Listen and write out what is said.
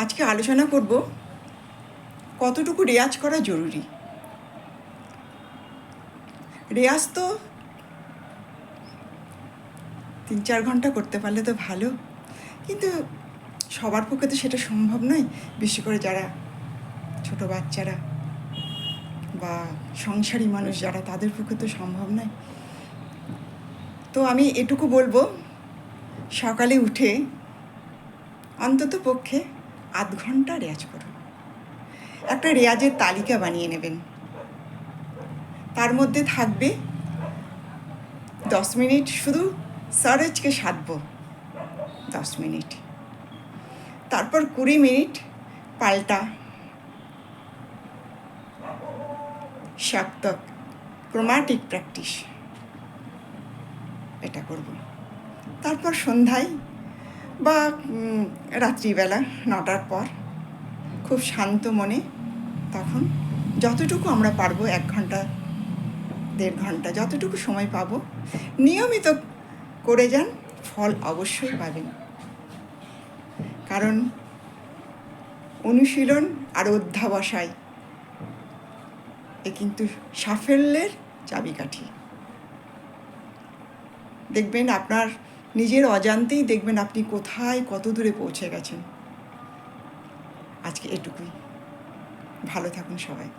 আজকে আলোচনা করব কতটুকু রেয়াজ করা জরুরি। রেয়াজ তো 3-4 ঘন্টা করতে পারলে তো ভালো, কিন্তু সবার পক্ষে তো সেটা সম্ভব নয়, বিশেষ করে যারা ছোট বাচ্চারা বা সংসারী মানুষ যারা, তাদের পক্ষে তো সম্ভব নয়। তো আমি এটুকু বলবো, সকালে উঠে অন্তত পক্ষে আধ ঘন্টা রেয়াজ করুন। একটা রেয়াজের তালিকা বানিয়ে নেবেন, তার মধ্যে থাকবে 10 মিনিট শুধু সরোজকে সাধবো, 10 মিনিট, তারপর 20 মিনিট পাল্টা সপ্তক ক্রোমাটিক প্র্যাকটিস, এটা করব। তারপর সন্ধ্যায় বা রাত্রিবেলা 9টার পর খুব শান্ত মনে, তখন যতটুকু আমরা পারবো 1 ঘন্টা 1.5 ঘন্টা যতটুকু সময় পাবো নিয়মিত করে যান, ফল অবশ্যই পাবেন। কারণ অনুশীলন আর অধ্যাবসায় এ কিন্তু সাফল্যের চাবিকাঠি। দেখবেন আপনার নিজের অজান্তেই দেখবেন আপনি কোথায় কত দূরে পৌঁছে গেছেন। আজকে এটুকুই। ভালো থাকুন সবাই।